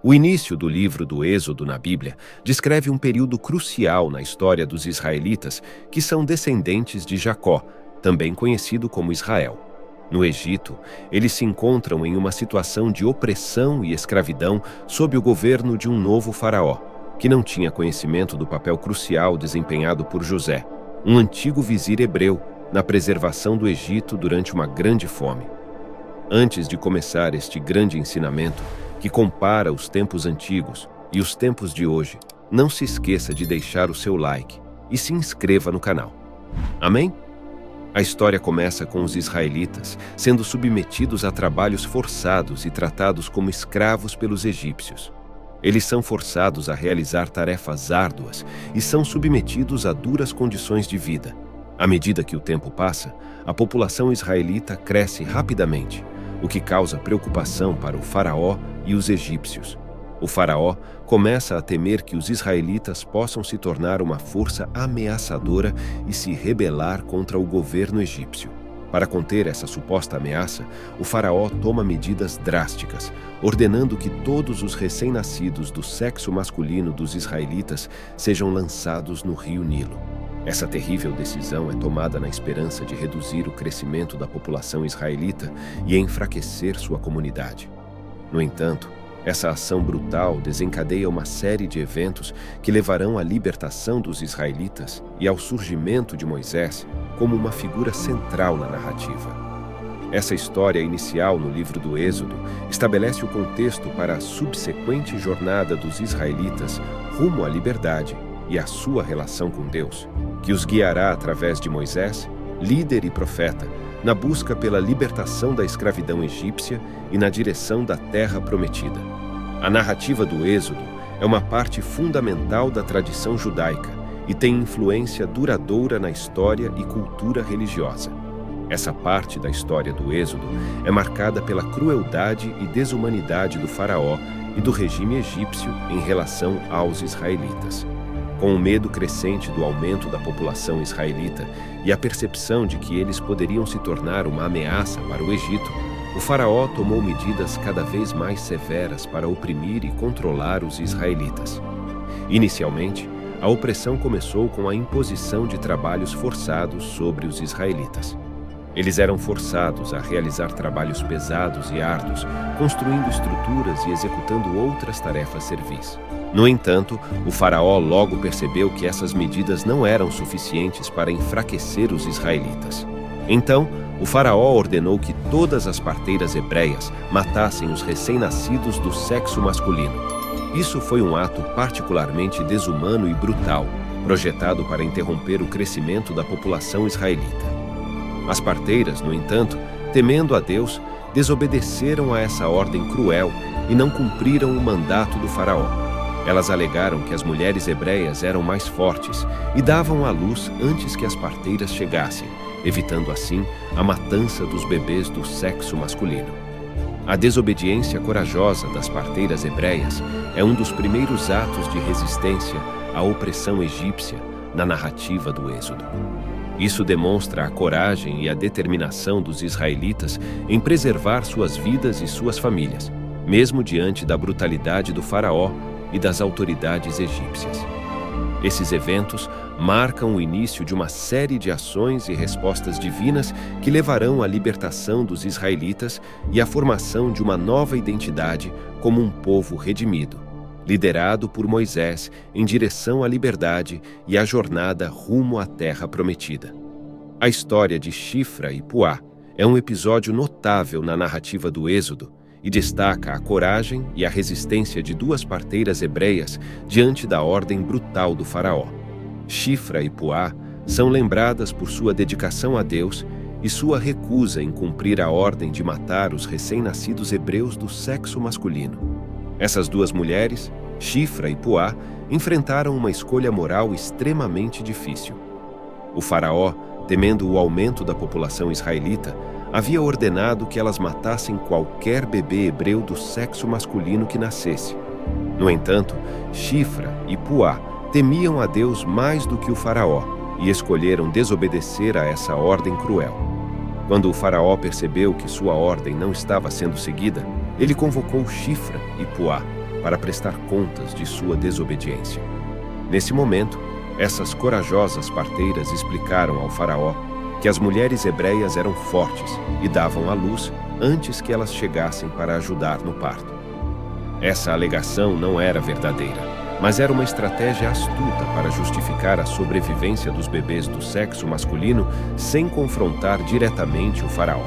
O início do livro do Êxodo na Bíblia descreve um período crucial na história dos israelitas, que são descendentes de Jacó, também conhecido como Israel. No Egito, eles se encontram em uma situação de opressão e escravidão sob o governo de um novo faraó, que não tinha conhecimento do papel crucial desempenhado por José, um antigo vizir hebreu, na preservação do Egito durante uma grande fome. Antes de começar este grande ensinamento, que compara os tempos antigos e os tempos de hoje, não se esqueça de deixar o seu like e se inscreva no canal. Amém? A história começa com os israelitas sendo submetidos a trabalhos forçados e tratados como escravos pelos egípcios. Eles são forçados a realizar tarefas árduas e são submetidos a duras condições de vida. À medida que o tempo passa, a população israelita cresce rapidamente, o que causa preocupação para o faraó e os egípcios. O faraó começa a temer que os israelitas possam se tornar uma força ameaçadora e se rebelar contra o governo egípcio. Para conter essa suposta ameaça, o faraó toma medidas drásticas, ordenando que todos os recém-nascidos do sexo masculino dos israelitas sejam lançados no rio Nilo. Essa terrível decisão é tomada na esperança de reduzir o crescimento da população israelita e enfraquecer sua comunidade. No entanto, essa ação brutal desencadeia uma série de eventos que levarão à libertação dos israelitas e ao surgimento de Moisés como uma figura central na narrativa. Essa história inicial no livro do Êxodo estabelece o contexto para a subsequente jornada dos israelitas rumo à liberdade e à sua relação com Deus, que os guiará através de Moisés, líder e profeta, na busca pela libertação da escravidão egípcia e na direção da Terra Prometida. A narrativa do Êxodo é uma parte fundamental da tradição judaica e tem influência duradoura na história e cultura religiosa. Essa parte da história do Êxodo é marcada pela crueldade e desumanidade do faraó e do regime egípcio em relação aos israelitas. Com o medo crescente do aumento da população israelita e a percepção de que eles poderiam se tornar uma ameaça para o Egito, o faraó tomou medidas cada vez mais severas para oprimir e controlar os israelitas. Inicialmente, a opressão começou com a imposição de trabalhos forçados sobre os israelitas. Eles eram forçados a realizar trabalhos pesados e árduos, construindo estruturas e executando outras tarefas servis. No entanto, o faraó logo percebeu que essas medidas não eram suficientes para enfraquecer os israelitas. Então, o faraó ordenou que todas as parteiras hebreias matassem os recém-nascidos do sexo masculino. Isso foi um ato particularmente desumano e brutal, projetado para interromper o crescimento da população israelita. As parteiras, no entanto, temendo a Deus, desobedeceram a essa ordem cruel e não cumpriram o mandato do faraó. Elas alegaram que as mulheres hebreias eram mais fortes e davam à luz antes que as parteiras chegassem, evitando assim a matança dos bebês do sexo masculino. A desobediência corajosa das parteiras hebreias é um dos primeiros atos de resistência à opressão egípcia na narrativa do Êxodo. Isso demonstra a coragem e a determinação dos israelitas em preservar suas vidas e suas famílias, mesmo diante da brutalidade do faraó e das autoridades egípcias. Esses eventos marcam o início de uma série de ações e respostas divinas que levarão à libertação dos israelitas e à formação de uma nova identidade como um povo redimido, liderado por Moisés em direção à liberdade e à jornada rumo à Terra Prometida. A história de Shifra e Puá é um episódio notável na narrativa do Êxodo e destaca a coragem e a resistência de duas parteiras hebreias diante da ordem brutal do faraó. Shifra e Puá são lembradas por sua dedicação a Deus e sua recusa em cumprir a ordem de matar os recém-nascidos hebreus do sexo masculino. Essas duas mulheres, Shifra e Puá, enfrentaram uma escolha moral extremamente difícil. O faraó, temendo o aumento da população israelita, havia ordenado que elas matassem qualquer bebê hebreu do sexo masculino que nascesse. No entanto, Shifra e Puá temiam a Deus mais do que o faraó e escolheram desobedecer a essa ordem cruel. Quando o faraó percebeu que sua ordem não estava sendo seguida, ele convocou Shifra e Puá para prestar contas de sua desobediência. Nesse momento, essas corajosas parteiras explicaram ao faraó que as mulheres hebreias eram fortes e davam à luz antes que elas chegassem para ajudar no parto. Essa alegação não era verdadeira, mas era uma estratégia astuta para justificar a sobrevivência dos bebês do sexo masculino sem confrontar diretamente o faraó.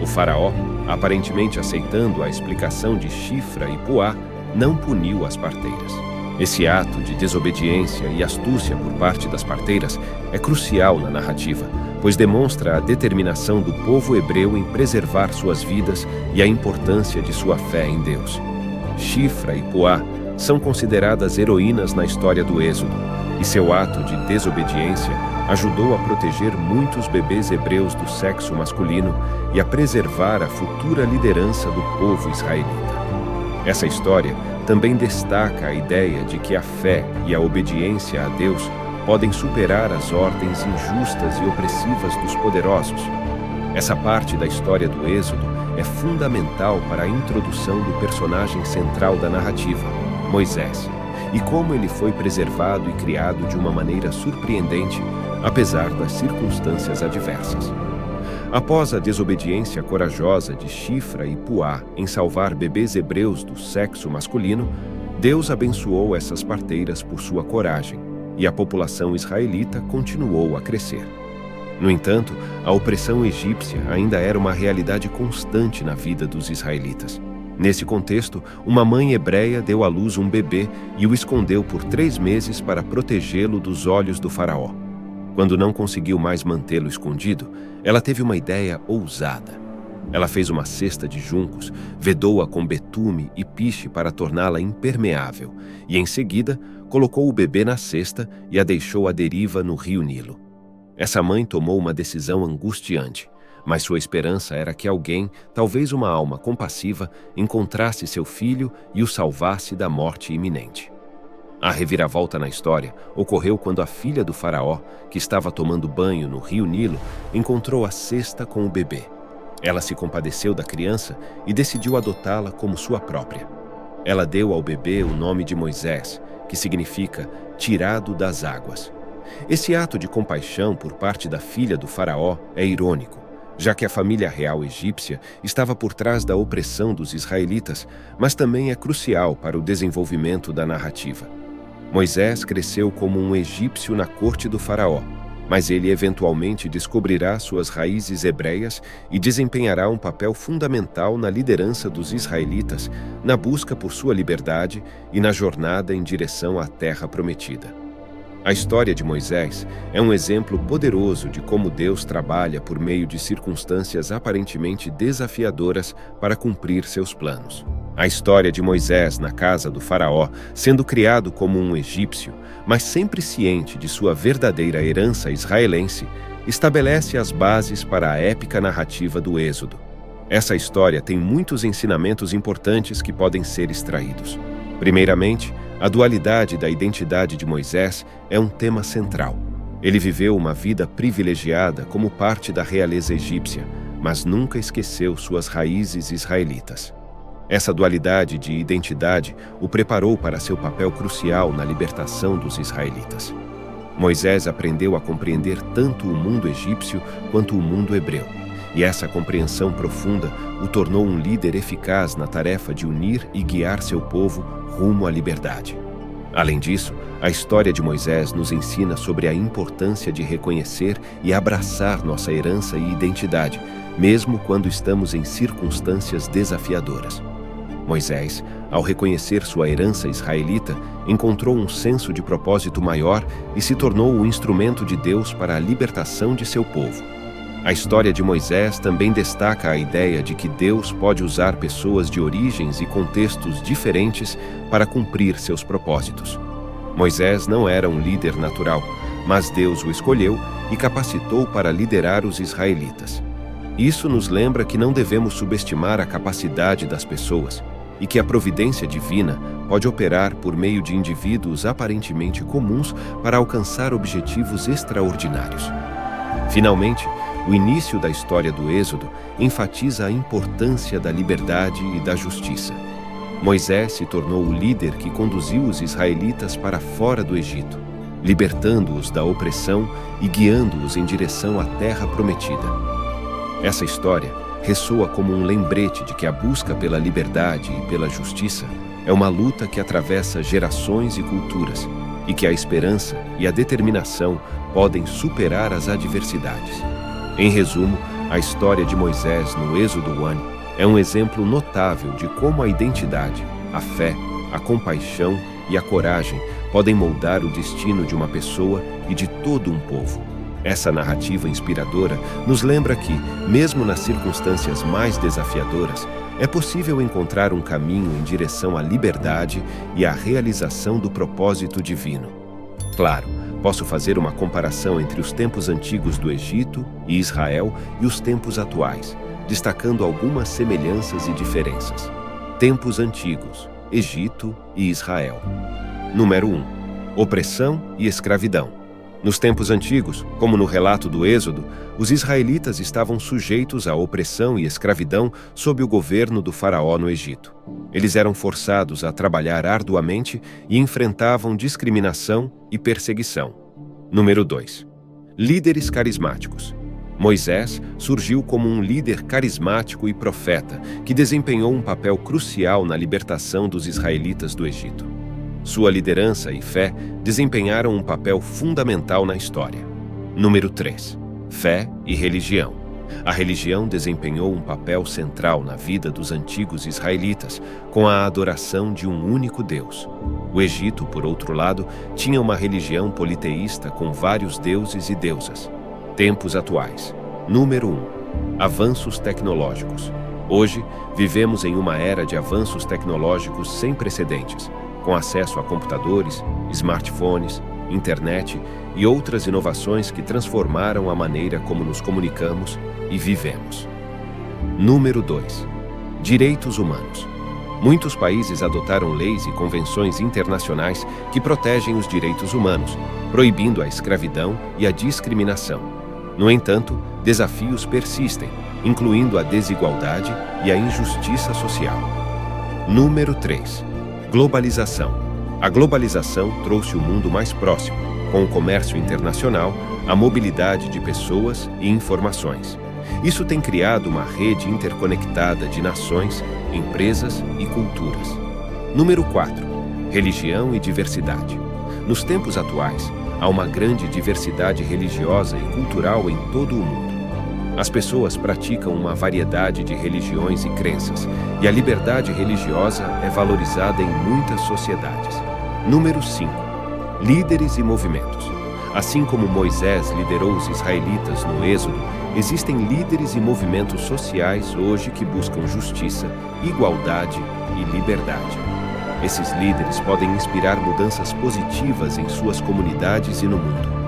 O faraó, aparentemente aceitando a explicação de Shifra e Puá, não puniu as parteiras. Esse ato de desobediência e astúcia por parte das parteiras é crucial na narrativa, pois demonstra a determinação do povo hebreu em preservar suas vidas e a importância de sua fé em Deus. Shifra e Puá são consideradas heroínas na história do Êxodo, e seu ato de desobediência ajudou a proteger muitos bebês hebreus do sexo masculino e a preservar a futura liderança do povo israelita. Essa história também destaca a ideia de que a fé e a obediência a Deus podem superar as ordens injustas e opressivas dos poderosos. Essa parte da história do Êxodo é fundamental para a introdução do personagem central da narrativa, Moisés, e como ele foi preservado e criado de uma maneira surpreendente, apesar das circunstâncias adversas. Após a desobediência corajosa de Shifra e Puá em salvar bebês hebreus do sexo masculino, Deus abençoou essas parteiras por sua coragem, e a população israelita continuou a crescer. No entanto, a opressão egípcia ainda era uma realidade constante na vida dos israelitas. Nesse contexto, uma mãe hebreia deu à luz um bebê e o escondeu por 3 meses para protegê-lo dos olhos do faraó. Quando não conseguiu mais mantê-lo escondido, ela teve uma ideia ousada. Ela fez uma cesta de juncos, vedou-a com betume e piche para torná-la impermeável, e em seguida colocou o bebê na cesta e a deixou à deriva no rio Nilo. Essa mãe tomou uma decisão angustiante, mas sua esperança era que alguém, talvez uma alma compassiva, encontrasse seu filho e o salvasse da morte iminente. A reviravolta na história ocorreu quando a filha do faraó, que estava tomando banho no rio Nilo, encontrou a cesta com o bebê. Ela se compadeceu da criança e decidiu adotá-la como sua própria. Ela deu ao bebê o nome de Moisés, que significa tirado das águas. Esse ato de compaixão por parte da filha do faraó é irônico, já que a família real egípcia estava por trás da opressão dos israelitas, mas também é crucial para o desenvolvimento da narrativa. Moisés cresceu como um egípcio na corte do faraó, mas ele eventualmente descobrirá suas raízes hebreias e desempenhará um papel fundamental na liderança dos israelitas, na busca por sua liberdade e na jornada em direção à Terra Prometida. A história de Moisés é um exemplo poderoso de como Deus trabalha por meio de circunstâncias aparentemente desafiadoras para cumprir seus planos. A história de Moisés na casa do faraó, sendo criado como um egípcio, mas sempre ciente de sua verdadeira herança israelense, estabelece as bases para a épica narrativa do Êxodo. Essa história tem muitos ensinamentos importantes que podem ser extraídos. Primeiramente, a dualidade da identidade de Moisés é um tema central. Ele viveu uma vida privilegiada como parte da realeza egípcia, mas nunca esqueceu suas raízes israelitas. Essa dualidade de identidade o preparou para seu papel crucial na libertação dos israelitas. Moisés aprendeu a compreender tanto o mundo egípcio quanto o mundo hebreu, e essa compreensão profunda o tornou um líder eficaz na tarefa de unir e guiar seu povo rumo à liberdade. Além disso, a história de Moisés nos ensina sobre a importância de reconhecer e abraçar nossa herança e identidade, mesmo quando estamos em circunstâncias desafiadoras. Moisés, ao reconhecer sua herança israelita, encontrou um senso de propósito maior e se tornou o instrumento de Deus para a libertação de seu povo. A história de Moisés também destaca a ideia de que Deus pode usar pessoas de origens e contextos diferentes para cumprir seus propósitos. Moisés não era um líder natural, mas Deus o escolheu e capacitou para liderar os israelitas. Isso nos lembra que não devemos subestimar a capacidade das pessoas e que a providência divina pode operar por meio de indivíduos aparentemente comuns para alcançar objetivos extraordinários. Finalmente, o início da história do Êxodo enfatiza a importância da liberdade e da justiça. Moisés se tornou o líder que conduziu os israelitas para fora do Egito, libertando-os da opressão e guiando-os em direção à terra prometida. Essa história ressoa como um lembrete de que a busca pela liberdade e pela justiça é uma luta que atravessa gerações e culturas, e que a esperança e a determinação podem superar as adversidades. Em resumo, a história de Moisés no Êxodo 1 é um exemplo notável de como a identidade, a fé, a compaixão e a coragem podem moldar o destino de uma pessoa e de todo um povo. Essa narrativa inspiradora nos lembra que, mesmo nas circunstâncias mais desafiadoras, é possível encontrar um caminho em direção à liberdade e à realização do propósito divino. Claro, posso fazer uma comparação entre os tempos antigos do Egito e Israel e os tempos atuais, destacando algumas semelhanças e diferenças. Tempos antigos, Egito e Israel. Número 1. Opressão e escravidão. Nos tempos antigos, como no relato do Êxodo, os israelitas estavam sujeitos à opressão e escravidão sob o governo do faraó no Egito. Eles eram forçados a trabalhar arduamente e enfrentavam discriminação e perseguição. Número 2. Líderes carismáticos. Moisés surgiu como um líder carismático e profeta que desempenhou um papel crucial na libertação dos israelitas do Egito. Sua liderança e fé desempenharam um papel fundamental na história. Número 3. Fé e religião. A religião desempenhou um papel central na vida dos antigos israelitas, com a adoração de um único Deus. O Egito, por outro lado, tinha uma religião politeísta com vários deuses e deusas. Tempos atuais. Número 1. Avanços tecnológicos. Hoje, vivemos em uma era de avanços tecnológicos sem precedentes, com acesso a computadores, smartphones, internet e outras inovações que transformaram a maneira como nos comunicamos e vivemos. Número 2. Direitos humanos. Muitos países adotaram leis e convenções internacionais que protegem os direitos humanos, proibindo a escravidão e a discriminação. No entanto, desafios persistem, incluindo a desigualdade e a injustiça social. Número 3. Globalização. A globalização trouxe o mundo mais próximo, com o comércio internacional, a mobilidade de pessoas e informações. Isso tem criado uma rede interconectada de nações, empresas e culturas. Número 4. Religião e diversidade. Nos tempos atuais, há uma grande diversidade religiosa e cultural em todo o mundo. As pessoas praticam uma variedade de religiões e crenças, e a liberdade religiosa é valorizada em muitas sociedades. Número 5. Líderes e movimentos. Assim como Moisés liderou os israelitas no Êxodo, existem líderes e movimentos sociais hoje que buscam justiça, igualdade e liberdade. Esses líderes podem inspirar mudanças positivas em suas comunidades e no mundo.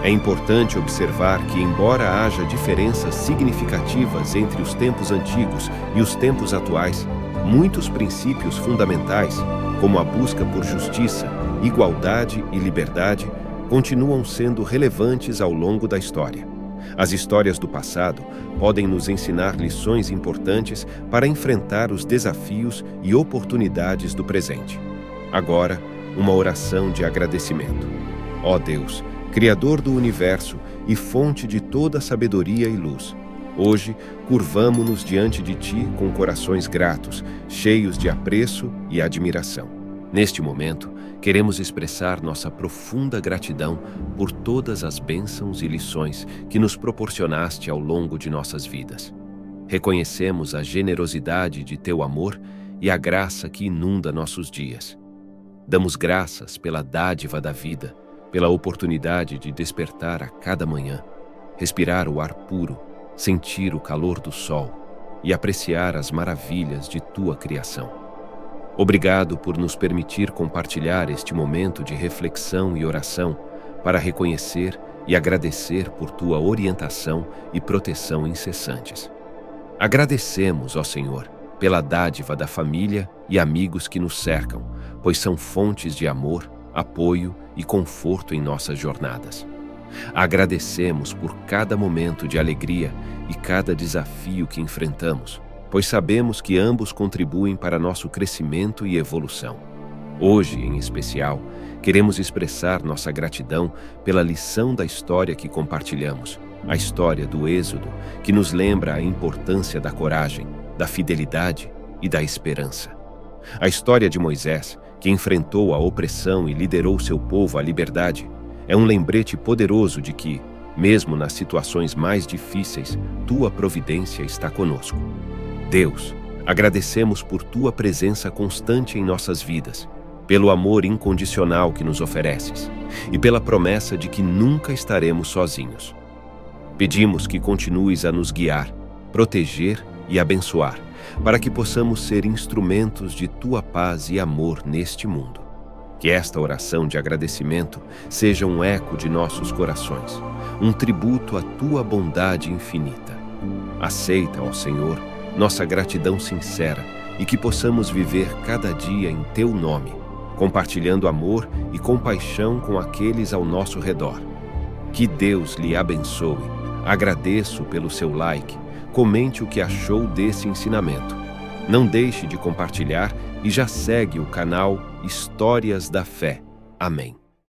É importante observar que, embora haja diferenças significativas entre os tempos antigos e os tempos atuais, muitos princípios fundamentais, como a busca por justiça, igualdade e liberdade, continuam sendo relevantes ao longo da história. As histórias do passado podem nos ensinar lições importantes para enfrentar os desafios e oportunidades do presente. Agora, uma oração de agradecimento. Ó Deus, Criador do universo e fonte de toda sabedoria e luz, hoje curvamo-nos diante de Ti com corações gratos, cheios de apreço e admiração. Neste momento, queremos expressar nossa profunda gratidão por todas as bênçãos e lições que nos proporcionaste ao longo de nossas vidas. Reconhecemos a generosidade de Teu amor e a graça que inunda nossos dias. Damos graças pela dádiva da vida, pela oportunidade de despertar a cada manhã, respirar o ar puro, sentir o calor do sol e apreciar as maravilhas de Tua criação. Obrigado por nos permitir compartilhar este momento de reflexão e oração para reconhecer e agradecer por Tua orientação e proteção incessantes. Agradecemos, ó Senhor, pela dádiva da família e amigos que nos cercam, pois são fontes de amor, apoio e conforto em nossas jornadas. Agradecemos por cada momento de alegria e cada desafio que enfrentamos, pois sabemos que ambos contribuem para nosso crescimento e evolução. Hoje, em especial, queremos expressar nossa gratidão pela lição da história que compartilhamos, a história do Êxodo, que nos lembra a importância da coragem, da fidelidade e da esperança. A história de Moisés, que enfrentou a opressão e liderou seu povo à liberdade, é um lembrete poderoso de que, mesmo nas situações mais difíceis, tua providência está conosco. Deus, agradecemos por tua presença constante em nossas vidas, pelo amor incondicional que nos ofereces e pela promessa de que nunca estaremos sozinhos. Pedimos que continues a nos guiar, proteger e abençoar, para que possamos ser instrumentos de tua paz e amor neste mundo. Que esta oração de agradecimento seja um eco de nossos corações, um tributo à tua bondade infinita. Aceita, ó Senhor, nossa gratidão sincera e que possamos viver cada dia em teu nome, compartilhando amor e compaixão com aqueles ao nosso redor. Que Deus lhe abençoe. Agradeço pelo seu like. Comente o que achou desse ensinamento. Não deixe de compartilhar e já segue o canal Histórias da Fé. Amém.